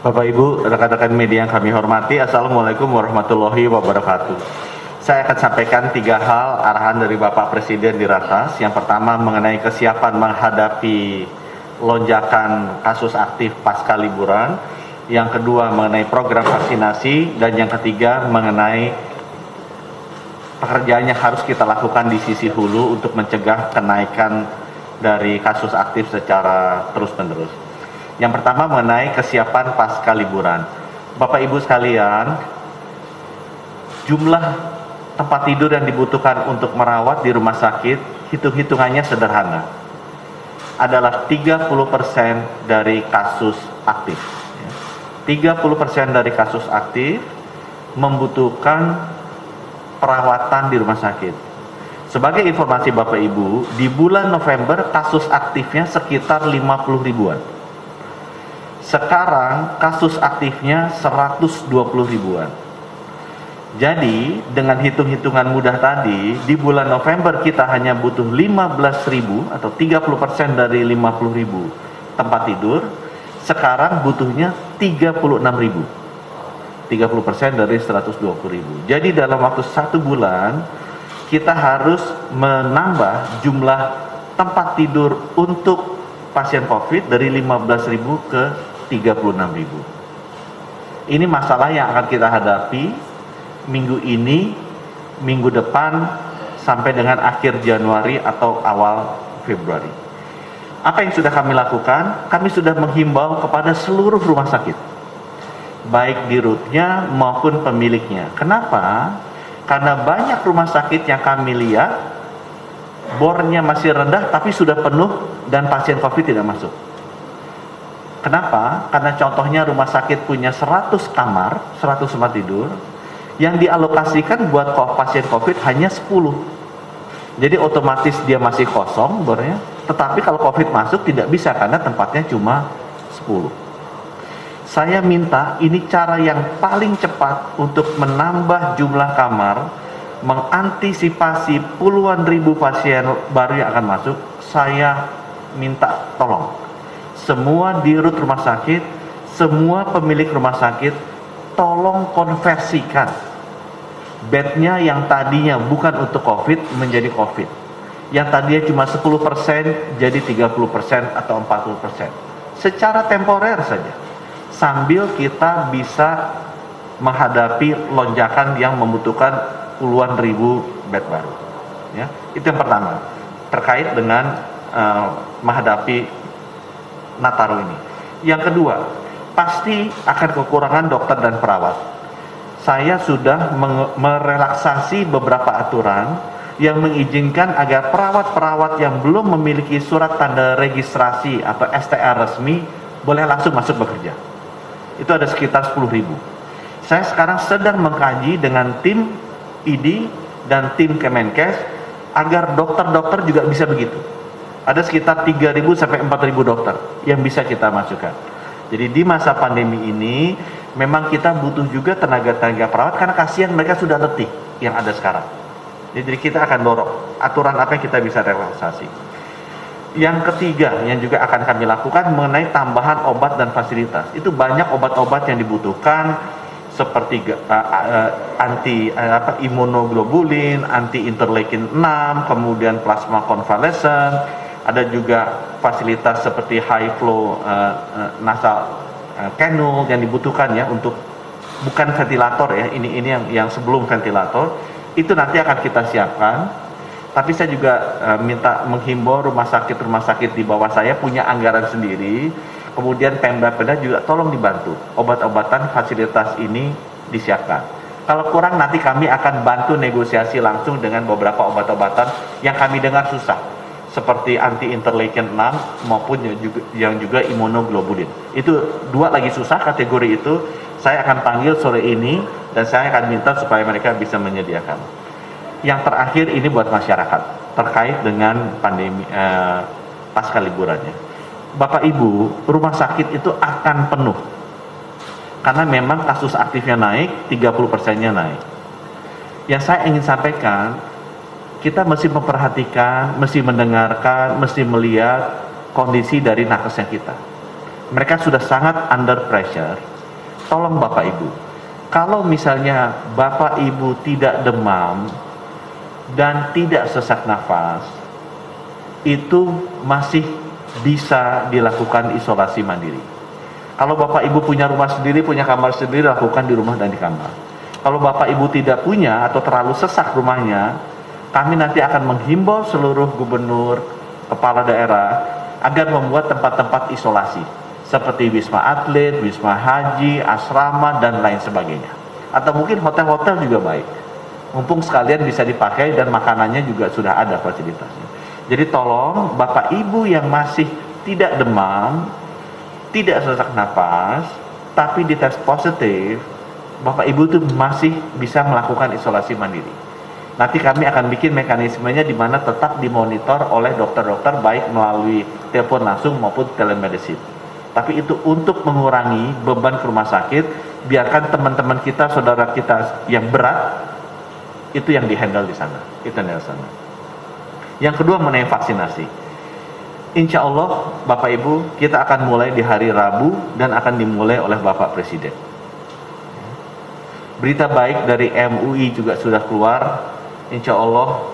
Bapak Ibu, rekan-rekan media yang kami hormati, Assalamualaikum warahmatullahi wabarakatuh. Saya akan sampaikan 3 hal arahan dari Bapak Presiden di Ratas. Yang pertama mengenai kesiapan menghadapi lonjakan kasus aktif pasca liburan. Yang kedua mengenai program vaksinasi. Dan yang ketiga mengenai pekerjaan yang harus kita lakukan di sisi hulu untuk mencegah kenaikan dari kasus aktif secara terus-menerus. Yang pertama mengenai kesiapan pasca liburan. Bapak Ibu sekalian, jumlah tempat tidur yang dibutuhkan untuk merawat di rumah sakit, hitung-hitungannya sederhana. Adalah 30% dari kasus aktif. 30% dari kasus aktif membutuhkan perawatan di rumah sakit. Sebagai informasi Bapak Ibu, di bulan November kasus aktifnya sekitar 50 ribuan. Sekarang kasus aktifnya 120 ribuan. Jadi dengan hitung-hitungan mudah tadi, di bulan November kita hanya butuh 15 ribu atau 30% dari 50 ribu tempat tidur. Sekarang butuhnya 36 ribu. 30% dari 120 ribu. Jadi dalam waktu 1 bulan kita harus menambah jumlah tempat tidur untuk pasien COVID dari 15 ribu ke 36 ribu. Ini masalah yang akan kita hadapi minggu ini, minggu depan, sampai dengan akhir Januari atau awal Februari. Apa yang sudah kami lakukan? Kami sudah menghimbau kepada seluruh rumah sakit, baik dirutnya maupun pemiliknya. Kenapa? Karena banyak rumah sakit yang kami lihat bornya masih rendah tapi sudah penuh dan pasien COVID tidak masuk. Kenapa? Karena contohnya rumah sakit punya 100 kamar, 100 tempat tidur, yang dialokasikan buat pasien COVID hanya 10. Jadi otomatis dia masih kosong bornya, tetapi kalau COVID masuk tidak bisa karena tempatnya cuma 10. Saya minta ini cara yang paling cepat untuk menambah jumlah kamar, mengantisipasi puluhan ribu pasien baru yang akan masuk. Saya minta tolong semua dirut rumah sakit, semua pemilik rumah sakit, tolong konversikan bednya yang tadinya bukan untuk COVID menjadi COVID. Yang tadinya cuma 10% jadi 30% atau 40%. Secara temporer saja. Sambil kita bisa menghadapi lonjakan yang membutuhkan puluhan ribu bed baru. Ya, itu yang pertama. Terkait dengan menghadapi Nataru ini. Yang kedua, pasti akan kekurangan dokter dan perawat. Saya sudah merelaksasi beberapa aturan yang mengizinkan agar perawat-perawat yang belum memiliki surat tanda registrasi atau STR resmi boleh langsung masuk bekerja. Itu ada sekitar 10 ribu. Saya sekarang sedang mengkaji dengan tim ID dan tim Kemenkes agar dokter-dokter juga bisa begitu. Ada sekitar 3.000 sampai 4.000 dokter yang bisa kita masukkan. Jadi di masa pandemi ini memang kita butuh juga tenaga-tenaga perawat karena kasihan mereka sudah letih yang ada sekarang. Jadi kita akan dorong aturan apa yang kita bisa relaksasi. Yang ketiga yang juga akan kami lakukan mengenai tambahan obat dan fasilitas. Itu banyak obat-obat yang dibutuhkan seperti anti imunoglobulin, anti interleukin 6, kemudian plasma konvalesen. Ada juga fasilitas seperti high flow nasal cannula yang dibutuhkan ya untuk bukan ventilator ya. Ini yang sebelum ventilator. Itu nanti akan kita siapkan. Tapi saya juga minta menghimbau rumah sakit di bawah saya punya anggaran sendiri. Kemudian Pemda juga tolong dibantu obat-obatan fasilitas ini disiapkan. Kalau kurang nanti kami akan bantu negosiasi langsung dengan beberapa obat-obatan yang kami dengar susah, seperti anti interleukin 6 maupun yang juga imunoglobulin. Itu 2 lagi susah kategori itu. Saya akan panggil sore ini dan saya akan minta supaya mereka bisa menyediakan. Yang terakhir ini buat masyarakat terkait dengan pandemi pasca liburannya. Bapak Ibu, rumah sakit itu akan penuh karena memang kasus aktifnya naik, 30%-nya naik. Yang saya ingin sampaikan, kita mesti memperhatikan, mesti mendengarkan, mesti melihat kondisi dari nakesnya kita. Mereka sudah sangat under pressure tolong Bapak Ibu, kalau misalnya Bapak Ibu tidak demam dan tidak sesak nafas, itu masih bisa dilakukan isolasi mandiri. Kalau Bapak Ibu punya rumah sendiri, punya kamar sendiri, lakukan di rumah dan di kamar. Kalau Bapak Ibu tidak punya atau terlalu sesak rumahnya, kami nanti akan menghimbau seluruh gubernur, kepala daerah agar membuat tempat-tempat isolasi seperti Wisma Atlet, Wisma Haji, asrama, dan lain sebagainya. Atau mungkin hotel-hotel juga baik. Mumpung sekalian bisa dipakai dan makanannya juga sudah ada fasilitasnya. Jadi tolong Bapak Ibu yang masih tidak demam, tidak sesak napas, tapi dites positif, Bapak Ibu itu masih bisa melakukan isolasi mandiri. Nanti kami akan bikin mekanismenya di mana tetap dimonitor oleh dokter-dokter baik melalui telepon langsung maupun telemedicine. Tapi itu untuk mengurangi beban ke rumah sakit, biarkan teman-teman kita, saudara kita yang berat itu yang dihandle di sana. Itu yang di sana. Yang kedua mengenai vaksinasi. Insya Allah Bapak Ibu kita akan mulai di hari Rabu dan akan dimulai oleh Bapak Presiden. Berita baik dari MUI juga sudah keluar. Insya Allah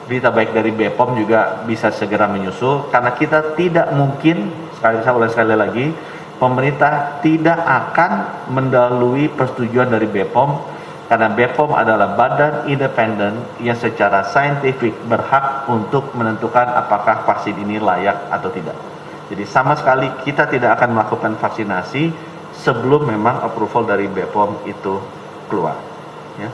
berita baik dari BPOM juga bisa segera menyusul, karena kita tidak mungkin, sekali lagi, pemerintah tidak akan mendahului persetujuan dari BPOM, karena BPOM adalah badan independen yang secara saintifik berhak untuk menentukan apakah vaksin ini layak atau tidak. Jadi sama sekali kita tidak akan melakukan vaksinasi sebelum memang approval dari BPOM itu keluar. Ya.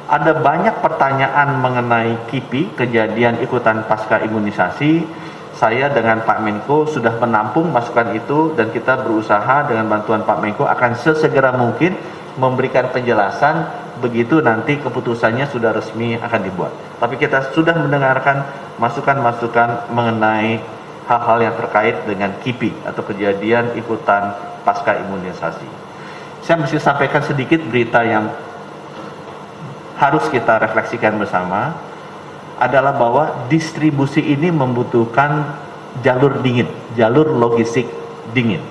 Ada banyak pertanyaan mengenai KIPI, kejadian ikutan pasca imunisasi. Saya dengan Pak Menko sudah menampung masukan itu dan kita berusaha dengan bantuan Pak Menko akan sesegera mungkin memberikan penjelasan begitu nanti keputusannya sudah resmi akan dibuat. Tapi kita sudah mendengarkan masukan-masukan mengenai hal-hal yang terkait dengan KIPI atau kejadian ikutan pasca imunisasi. Saya mesti sampaikan sedikit berita yang harus kita refleksikan bersama, adalah bahwa distribusi ini membutuhkan jalur dingin, jalur logistik dingin.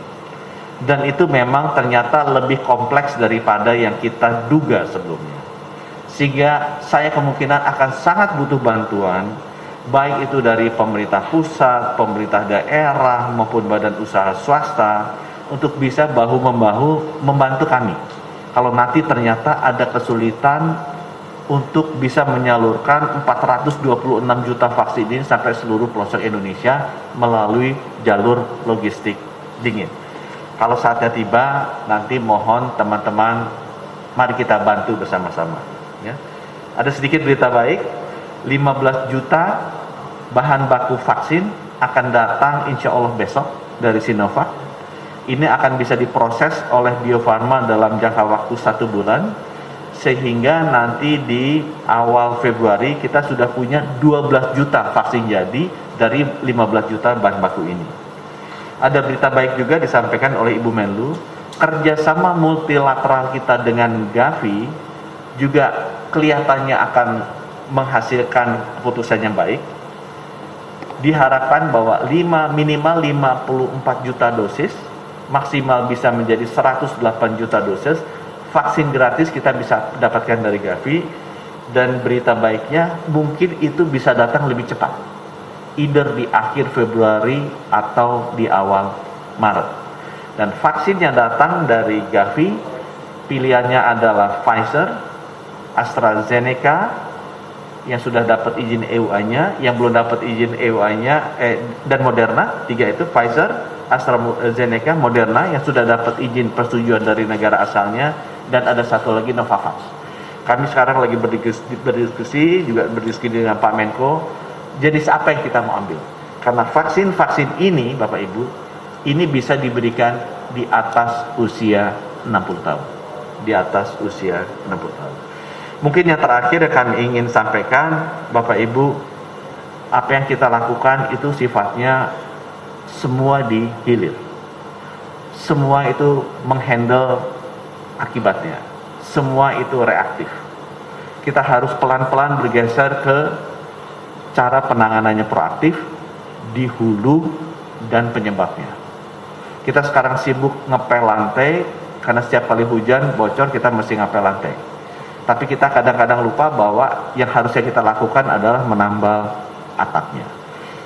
Dan itu memang ternyata lebih kompleks daripada yang kita duga sebelumnya. Sehingga saya kemungkinan akan sangat butuh bantuan, baik itu dari pemerintah pusat, pemerintah daerah, maupun badan usaha swasta, untuk bisa bahu-membahu membantu kami. Kalau nanti ternyata ada kesulitan untuk bisa menyalurkan 426 juta vaksin ini sampai seluruh pelosok Indonesia melalui jalur logistik dingin. Kalau saatnya tiba, nanti mohon teman-teman, mari kita bantu bersama-sama. Ya. Ada sedikit berita baik, 15 juta bahan baku vaksin akan datang insya Allah besok dari Sinovac. Ini akan bisa diproses oleh Bio Farma dalam jangka waktu 1 bulan. Sehingga nanti di awal Februari kita sudah punya 12 juta vaksin jadi dari 15 juta bahan baku ini. Ada berita baik juga disampaikan oleh Ibu Menlu, kerjasama multilateral kita dengan Gavi juga kelihatannya akan menghasilkan keputusan yang baik. Diharapkan bahwa minimal 54 juta dosis, maksimal bisa menjadi 108 juta dosis, vaksin gratis kita bisa dapatkan dari Gavi. Dan berita baiknya mungkin itu bisa datang lebih cepat, either di akhir Februari atau di awal Maret. Dan vaksin yang datang dari Gavi pilihannya adalah Pfizer, AstraZeneca yang sudah dapat izin EUA-nya, yang belum dapat izin EUA-nya, dan Moderna. 3 itu Pfizer, AstraZeneca, Moderna yang sudah dapat izin persetujuan dari negara asalnya, dan ada satu lagi Novavax. Kami sekarang lagi berdiskusi dengan Pak Menko, jenis apa yang kita mau ambil. Karena vaksin-vaksin ini, Bapak Ibu, ini bisa diberikan di atas usia 60 tahun. Di atas usia 60 tahun. Mungkin yang terakhir yang kami ingin sampaikan, Bapak Ibu, apa yang kita lakukan itu sifatnya semua dihilir. Semua itu menghandle akibatnya. Semua itu reaktif. Kita harus pelan-pelan bergeser ke cara penanganannya proaktif di hulu dan penyebabnya. Kita sekarang sibuk ngepel lantai karena setiap kali hujan bocor kita mesti ngapel lantai. Tapi kita kadang-kadang lupa bahwa yang harusnya kita lakukan adalah menambal atapnya.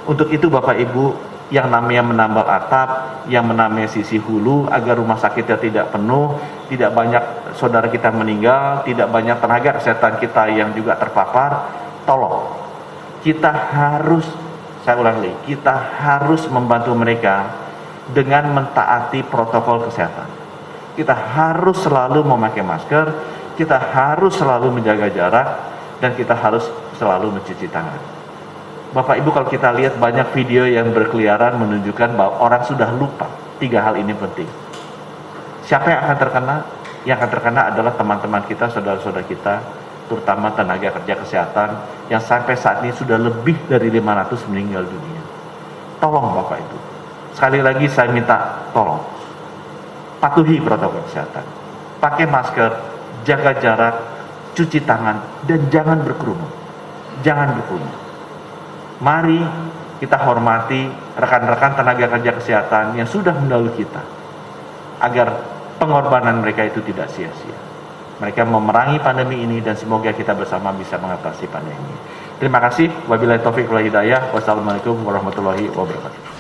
Untuk itu Bapak Ibu, yang namanya menambal atap, yang namanya sisi hulu agar rumah sakitnya tidak penuh, tidak banyak saudara kita meninggal, tidak banyak tenaga kesehatan kita yang juga terpapar, tolong kita harus, saya ulang lagi, kita harus membantu mereka dengan mentaati protokol kesehatan. Kita harus selalu memakai masker, kita harus selalu menjaga jarak, dan kita harus selalu mencuci tangan. Bapak Ibu, kalau kita lihat banyak video yang berkeliaran menunjukkan bahwa orang sudah lupa 3 hal ini penting. Siapa yang akan terkena? Yang akan terkena adalah teman-teman kita, saudara-saudara kita, terutama tenaga kerja kesehatan yang sampai saat ini sudah lebih dari 500 meninggal dunia. Tolong Bapak Ibu, sekali lagi saya minta tolong, patuhi protokol kesehatan, pakai masker, jaga jarak, cuci tangan, dan jangan berkerumun. Jangan berkerumun. Mari kita hormati rekan-rekan tenaga kerja kesehatan yang sudah mendahului kita, agar pengorbanan mereka itu tidak sia-sia. Mereka memerangi pandemi ini dan semoga kita bersama bisa mengatasi pandemi ini. Terima kasih. Wabillahi taufiq wal hidayah. Wassalamualaikum warahmatullahi wabarakatuh.